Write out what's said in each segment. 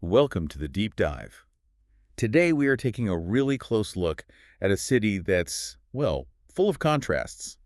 Welcome to the Deep Dive. Today we are taking a really close look at a city that's, well, full of contrasts.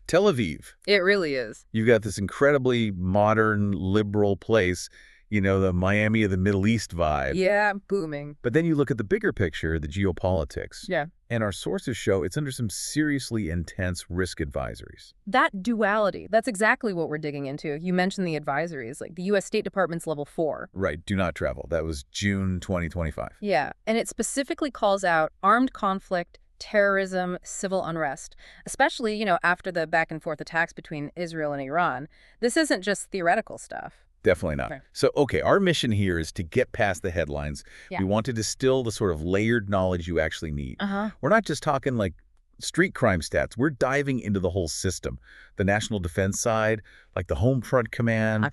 Tel Aviv. It really is. You've got this incredibly modern, liberal place, the Miami of the Middle East vibe. Yeah, booming. But then you look at the bigger picture, the geopolitics. Yeah. And our sources show it's under some seriously intense risk advisories. That duality, that's exactly what we're digging into. You mentioned the advisories, like the U.S. State Department's level 4. Right, do not travel. That was June 2025. Yeah, and it specifically calls out armed conflict, terrorism, civil unrest, especially, after the back-and-forth attacks between Israel and Iran. This isn't just theoretical stuff. Definitely not. Okay. So, our mission here is to get past the headlines. Yeah. We want to distill the sort of layered knowledge you actually need. Uh-huh. We're not just talking like street crime stats. We're diving into the whole system. The national defense side, like the Home Front Command,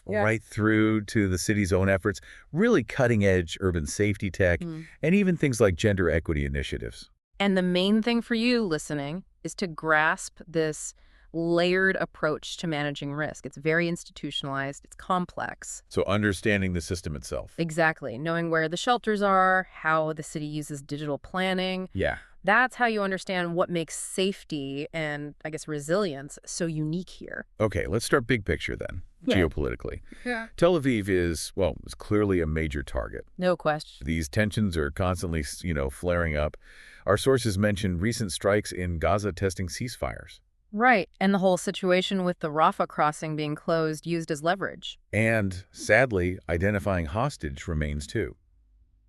Yeah. right through to the city's own efforts, really cutting-edge urban safety tech, and even things like gender equity initiatives. And the main thing for you listening is to grasp this layered approach to managing risk. It's very institutionalized. It's complex. So understanding the system itself. Exactly. Knowing where the shelters are, how the city uses digital planning. Yeah. That's how you understand what makes safety and, I guess, resilience so unique here. Okay, let's start big picture then, geopolitically. Yeah. Tel Aviv is clearly a major target. No question. These tensions are constantly, flaring up. Our sources mention recent strikes in Gaza testing ceasefires. Right. And the whole situation with the Rafah crossing being closed used as leverage. And, sadly, identifying hostage remains too.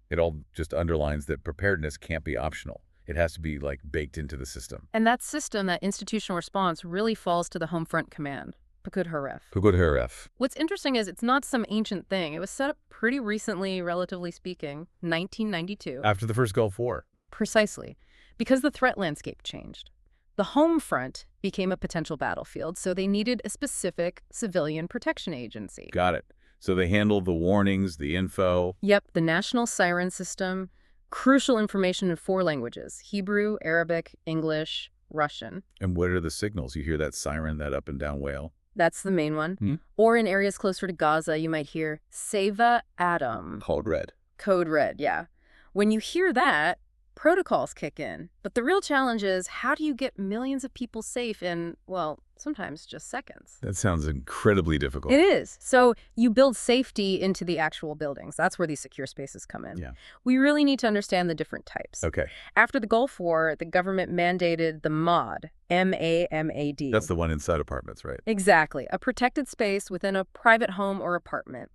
It all just underlines that preparedness can't be optional. It has to be, baked into the system. And that system, that institutional response, really falls to the Home Front Command, Pekud Haref. Pekud Haref. What's interesting is it's not some ancient thing. It was set up pretty recently, relatively speaking, 1992. After the first Gulf War. Precisely. Because the threat landscape changed. The home front became a potential battlefield, so they needed a specific civilian protection agency. Got it. So they handled the warnings, the info. Yep, the national siren system, crucial information in 4 languages: Hebrew, Arabic, English, Russian. And what are the signals? You hear that siren, that up and down wail? That's the main one. Or in areas closer to Gaza, you might hear Seva Adam. Code red. Code red, yeah. When you hear that, protocols kick in. But the real challenge is, how do you get millions of people safe in, well, sometimes just seconds? That sounds incredibly difficult. It is. So you build safety into the actual buildings. That's where these secure spaces come in. Yeah. We really need to understand the different types. Okay. After the Gulf War, the government mandated the MAD, M-A-M-A-D. That's the one inside apartments, right? Exactly. A protected space within a private home or apartment.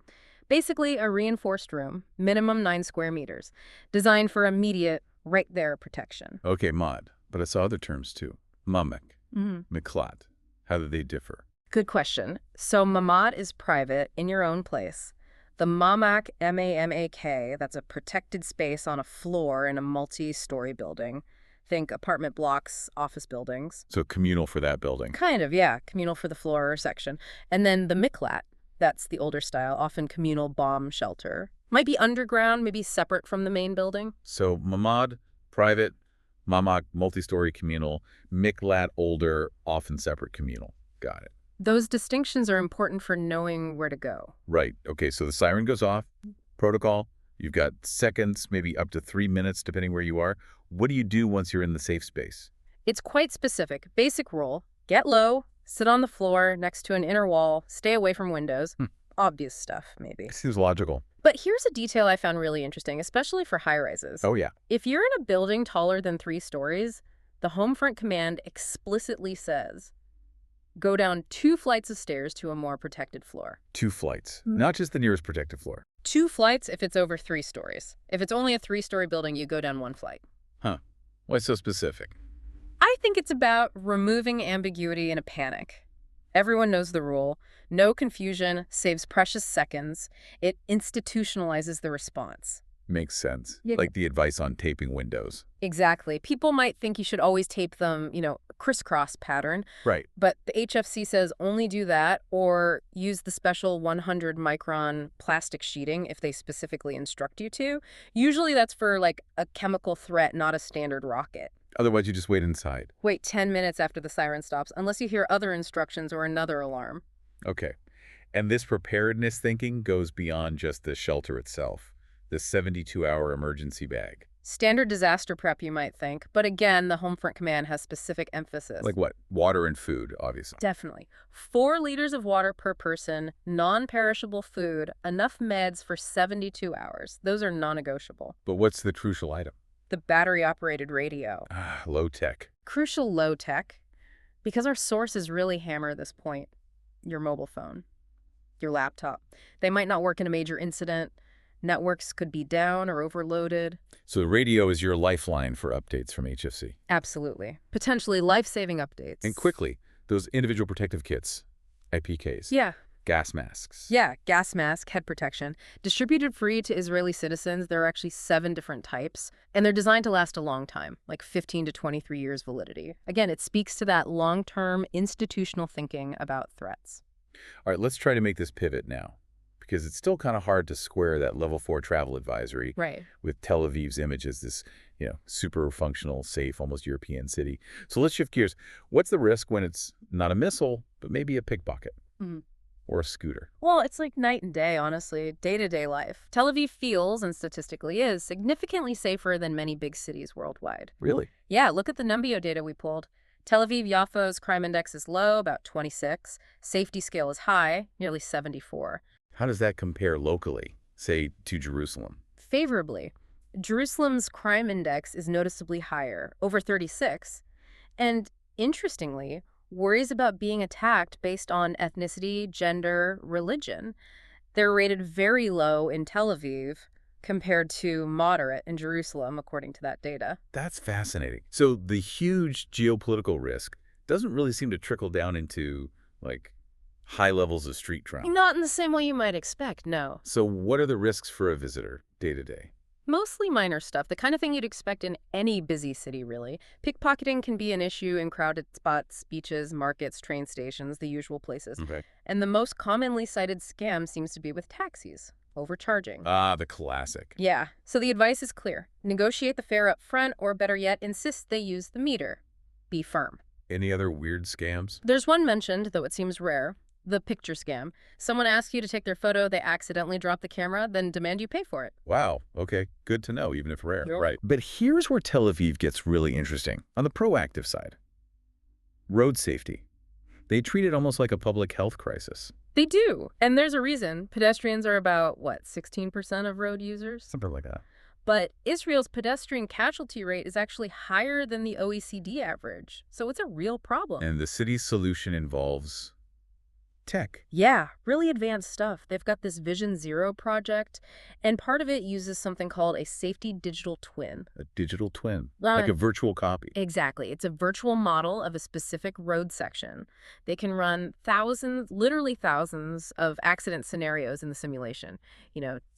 Basically, a reinforced room, minimum 9 square meters, designed for immediate, right there protection. Okay, MAD. But I saw other terms too. Mamek. Miklat. How do they differ? Good question. So Mamad is private, in your own place. The Mamak, M-A-M-A-K, that's a protected space on a floor in a multi-story building. Think apartment blocks, office buildings. So communal for that building. Kind of, yeah. Communal for the floor or section. And then the Miklat, that's the older style, often communal bomb shelter. Might be underground, maybe separate from the main building. So Mamad, private, Mamak, multi-story communal, Miklat, older, often separate communal. Got it. Those distinctions are important for knowing where to go. Right. Okay, so the siren goes off, protocol, you've got seconds, maybe up to 3 minutes, depending where you are. What do you do once you're in the safe space? It's quite specific. Basic rule: get low, sit on the floor next to an inner wall, stay away from windows. Obvious stuff, maybe. Seems logical. But here's a detail I found really interesting, especially for high-rises. Oh, yeah. If you're in a building taller than 3 stories, the Home Front Command explicitly says, go down 2 flights of stairs to a more protected floor. 2 flights, not just the nearest protected floor. 2 flights if it's over 3 stories. If it's only a 3-story building, you go down 1 flight. Huh. Why so specific? I think it's about removing ambiguity in a panic. Everyone knows the rule. No confusion, saves precious seconds. It institutionalizes the response. Makes sense. Yeah. Like the advice on taping windows. Exactly. People might think you should always tape them, crisscross pattern. Right. But the HFC says only do that or use the special 100-micron plastic sheeting if they specifically instruct you to. Usually that's for, a chemical threat, not a standard rocket. Otherwise, you just wait inside. Wait 10 minutes after the siren stops, unless you hear other instructions or another alarm. Okay. And this preparedness thinking goes beyond just the shelter itself. the 72-hour emergency bag. Standard disaster prep, you might think, but again, the Homefront Command has specific emphasis. Like what? Water and food, obviously. Definitely. 4 liters of water per person, non-perishable food, enough meds for 72 hours. Those are non-negotiable. But what's the crucial item? The battery-operated radio. Low tech. Crucial low tech, because our sources really hammer this point. Your mobile phone, your laptop. They might not work in a major incident. Networks could be down or overloaded. So the radio is your lifeline for updates from HFC. Absolutely. Potentially life-saving updates. And quickly, those individual protective kits, IPKs. Yeah. Gas masks. Yeah, gas mask, head protection. Distributed free to Israeli citizens, there are actually 7 different types, and they're designed to last a long time, like 15 to 23 years validity. Again, it speaks to that long-term institutional thinking about threats. All right, let's try to make this pivot now, because it's still kind of hard to square that level 4 travel advisory with Tel Aviv's image as this, super functional, safe, almost European city. So let's shift gears. What's the risk when it's not a missile, but maybe a pickpocket? Or a scooter? Well, it's like night and day, honestly, day-to-day life. Tel Aviv feels, and statistically is, significantly safer than many big cities worldwide. Really? Yeah, look at the Numbeo data we pulled. Tel Aviv-Yaffo's crime index is low, about 26. Safety scale is high, nearly 74. How does that compare locally, say, to Jerusalem? Favorably. Jerusalem's crime index is noticeably higher, over 36. And interestingly, worries about being attacked based on ethnicity, gender, religion, they're rated very low in Tel Aviv compared to moderate in Jerusalem, according to that data. That's fascinating. So the huge geopolitical risk doesn't really seem to trickle down into, high levels of street crime. Not in the same way you might expect, no. So what are the risks for a visitor day to day? Mostly minor stuff, the kind of thing you'd expect in any busy city, really. Pickpocketing can be an issue in crowded spots, beaches, markets, train stations, the usual places. Okay. And the most commonly cited scam seems to be with taxis, overcharging. The classic. Yeah, so the advice is clear. Negotiate the fare up front, or better yet, insist they use the meter. Be firm. Any other weird scams? There's one mentioned, though it seems rare. The picture scam. Someone asks you to take their photo, they accidentally drop the camera, then demand you pay for it. Wow. Okay. Good to know, even if rare. Yep. Right. But here's where Tel Aviv gets really interesting. On the proactive side, road safety. They treat it almost like a public health crisis. They do. And there's a reason. Pedestrians are about, 16% of road users? Something like that. But Israel's pedestrian casualty rate is actually higher than the OECD average. So it's a real problem. And the city's solution involves tech. Yeah, really advanced stuff. They've got this Vision Zero project, and part of it uses something called a safety digital twin. A digital twin, like a virtual copy. Exactly. It's a virtual model of a specific road section. They can run thousands, literally thousands, of accident scenarios in the simulation.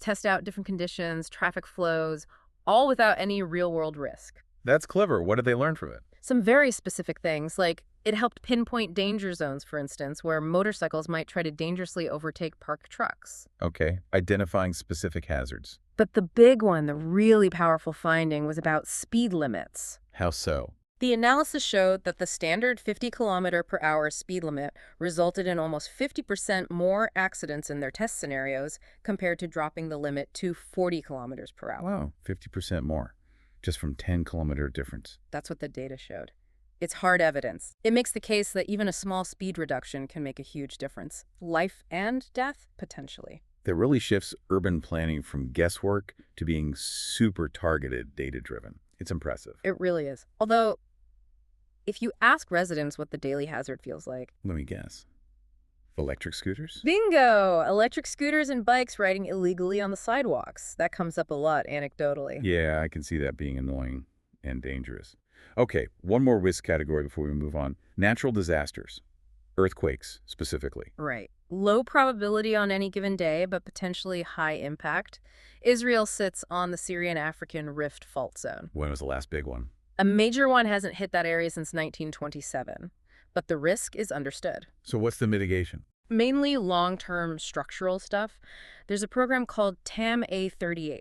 Test out different conditions, traffic flows, all without any real-world risk. That's clever. What did they learn from it? Some very specific things, like it helped pinpoint danger zones, for instance, where motorcycles might try to dangerously overtake parked trucks. Okay. Identifying specific hazards. But the big one, the really powerful finding, was about speed limits. How so? The analysis showed that the standard 50-kilometer-per-hour speed limit resulted in almost 50% more accidents in their test scenarios compared to dropping the limit to 40 kilometers per hour. Wow, 50% more, just from 10-kilometer difference. That's what the data showed. It's hard evidence. It makes the case that even a small speed reduction can make a huge difference. Life and death, potentially. That really shifts urban planning from guesswork to being super targeted, data-driven. It's impressive. It really is. Although, if you ask residents what the daily hazard feels like... Let me guess. Electric scooters? Bingo! Electric scooters and bikes riding illegally on the sidewalks. That comes up a lot, anecdotally. Yeah, I can see that being annoying and dangerous. Okay, one more risk category before we move on. Natural disasters. Earthquakes, specifically. Right. Low probability on any given day, but potentially high impact. Israel sits on the Syrian-African Rift fault zone. When was the last big one? A major one hasn't hit that area since 1927, but the risk is understood. So what's the mitigation? Mainly long-term structural stuff. There's a program called TAMA38.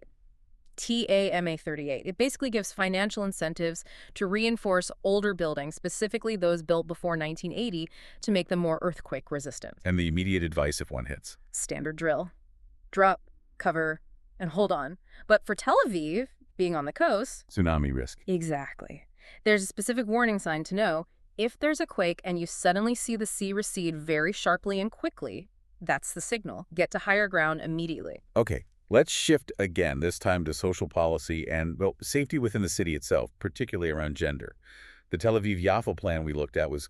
TAMA38. It basically gives financial incentives to reinforce older buildings, specifically those built before 1980, to make them more earthquake resistant. And the immediate advice if one hits? Standard drill. Drop, cover, And hold on. But for Tel Aviv, being on the coast... Tsunami risk. Exactly. There's a specific warning sign to know. If there's a quake and you suddenly see the sea recede very sharply and quickly, that's the signal. Get to higher ground immediately. Okay, let's shift again, this time to social policy and, well, safety within the city itself, particularly around gender. The Tel Aviv-Yafo plan we looked at was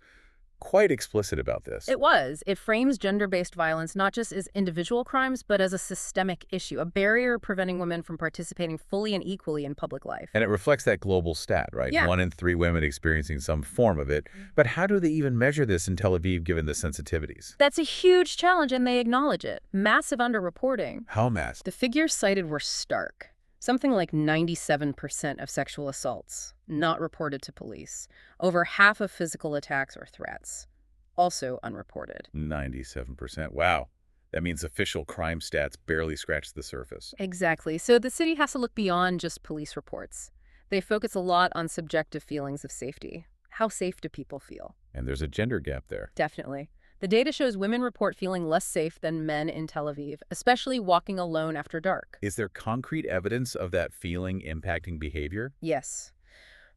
quite explicit about this. It was. It frames gender-based violence not just as individual crimes, but as a systemic issue, a barrier preventing women from participating fully and equally in public life. And it reflects that global stat, right? Yeah. 1 in 3 women experiencing some form of it. But how do they even measure this in Tel Aviv given the sensitivities? That's a huge challenge, and they acknowledge it. Massive underreporting. How massive? The figures cited were stark. Something like 97% of sexual assaults not reported to police. Over half of physical attacks or threats, also unreported. 97%. Wow. That means official crime stats barely scratch the surface. Exactly. So the city has to look beyond just police reports. They focus a lot on subjective feelings of safety. How safe do people feel? And there's a gender gap there. Definitely. The data shows women report feeling less safe than men in Tel Aviv, especially walking alone after dark. Is there concrete evidence of that feeling impacting behavior? Yes.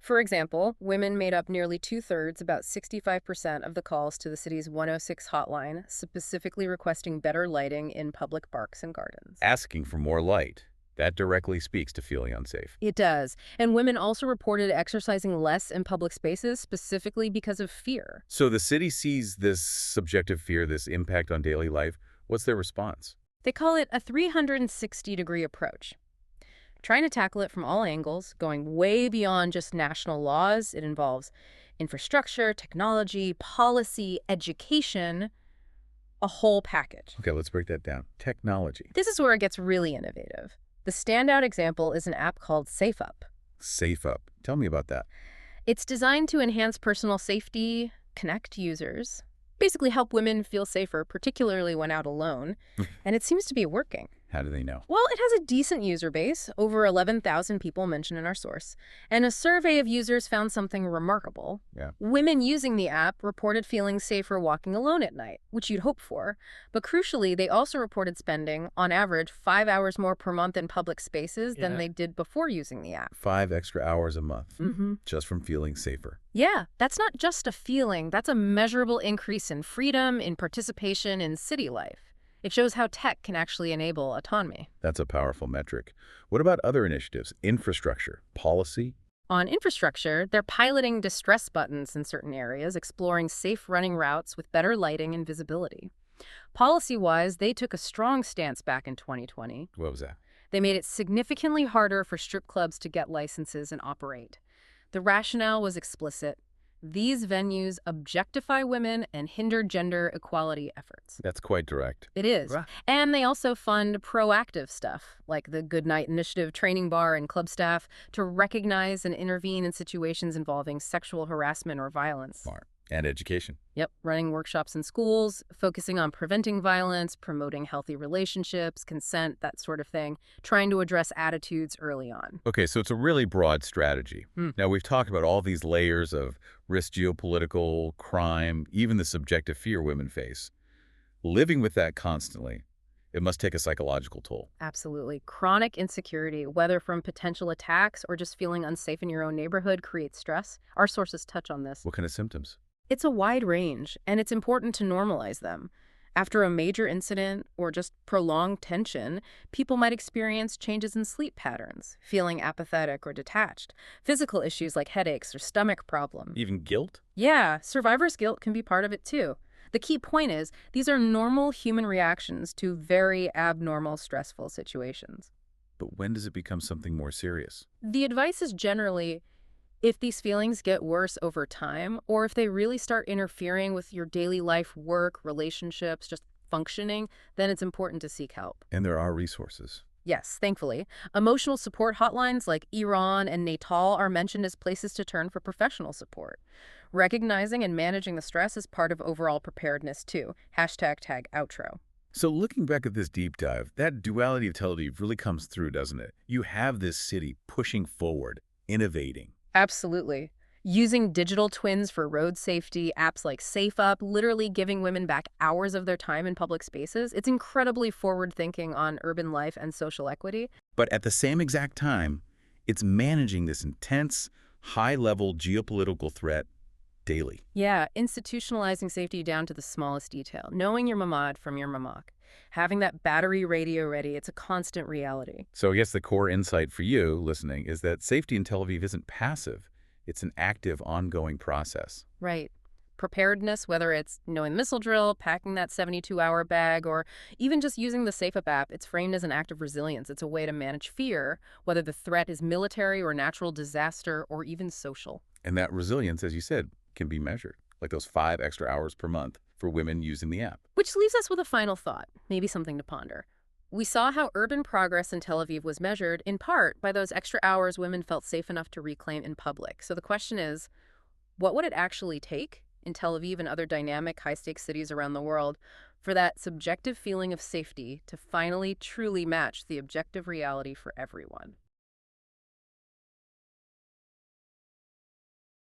For example, women made up nearly 2/3, about 65% of the calls to the city's 106 hotline, specifically requesting better lighting in public parks and gardens. Asking for more light. That directly speaks to feeling unsafe. It does. And women also reported exercising less in public spaces, specifically because of fear. So the city sees this subjective fear, this impact on daily life. What's their response? They call it a 360-degree approach. Trying to tackle it from all angles, going way beyond just national laws. It involves infrastructure, technology, policy, education, a whole package. Okay, let's break that down. Technology. This is where it gets really innovative. The standout example is an app called SafeUp. SafeUp. Tell me about that. It's designed to enhance personal safety, connect users, basically help women feel safer, particularly when out alone, and it seems to be working. How do they know? Well, it has a decent user base, over 11,000 people mentioned in our source, and a survey of users found something remarkable. Yeah. Women using the app reported feeling safer walking alone at night, which you'd hope for, but crucially, they also reported spending, on average, 5 hours more per month in public spaces than they did before using the app. 5 extra hours a month, just from feeling safer. Yeah, that's not just a feeling, that's a measurable increase in freedom, in participation in city life. It shows how tech can actually enable autonomy. That's a powerful metric. What about other initiatives? Infrastructure, policy? On infrastructure, they're piloting distress buttons in certain areas, exploring safe running routes with better lighting and visibility. Policy-wise, they took a strong stance back in 2020. What was that? They made it significantly harder for strip clubs to get licenses and operate. The rationale was explicit. These venues objectify women and hinder gender equality efforts. That's quite direct. It is. Right. And they also fund proactive stuff, like the Good Night Initiative training bar and club staff to recognize and intervene in situations involving sexual harassment or violence. Smart. And education. Yep, running workshops in schools, focusing on preventing violence, promoting healthy relationships, consent, that sort of thing, trying to address attitudes early on. Okay, so it's a really broad strategy. Now, we've talked about all these layers of risk, geopolitical, crime, even the subjective fear women face. Living with that constantly, it must take a psychological toll. Absolutely. Chronic insecurity, whether from potential attacks or just feeling unsafe in your own neighborhood, creates stress. Our sources touch on this. What kind of symptoms? It's a wide range, and it's important to normalize them. After a major incident or just prolonged tension, people might experience changes in sleep patterns, feeling apathetic or detached, physical issues like headaches or stomach problems. Even guilt? Yeah, survivor's guilt can be part of it too. The key point is, these are normal human reactions to very abnormal, stressful situations. But when does it become something more serious? The advice is generally, if these feelings get worse over time, or if they really start interfering with your daily life, work, relationships, just functioning, then it's important to seek help. And there are resources. Yes, thankfully. Emotional support hotlines like Iran and Natal are mentioned as places to turn for professional support. Recognizing and managing the stress is part of overall preparedness too. #outro. So looking back at this deep dive, that duality of Tel Aviv really comes through, doesn't it? You have this city pushing forward, innovating. Absolutely. Using digital twins for road safety, apps like SafeUp, literally giving women back hours of their time in public spaces. It's incredibly forward-thinking on urban life and social equity. But at the same exact time, it's managing this intense, high-level geopolitical threat daily. Yeah, institutionalizing safety down to the smallest detail. Knowing your mamad from your mamak. Having that battery radio ready, it's a constant reality. So I guess the core insight for you listening is that safety in Tel Aviv isn't passive. It's an active, ongoing process. Right. Preparedness, whether it's knowing the missile drill, packing that 72-hour bag, or even just using the SafeUp app, it's framed as an act of resilience. It's a way to manage fear, whether the threat is military or natural disaster or even social. And that resilience, as you said, can be measured, like those 5 extra hours per month for women using the app. Which leaves us with a final thought, maybe something to ponder. We saw how urban progress in Tel Aviv was measured, in part, by those extra hours women felt safe enough to reclaim in public. So the question is, what would it actually take in Tel Aviv and other dynamic, high-stakes cities around the world for that subjective feeling of safety to finally truly match the objective reality for everyone?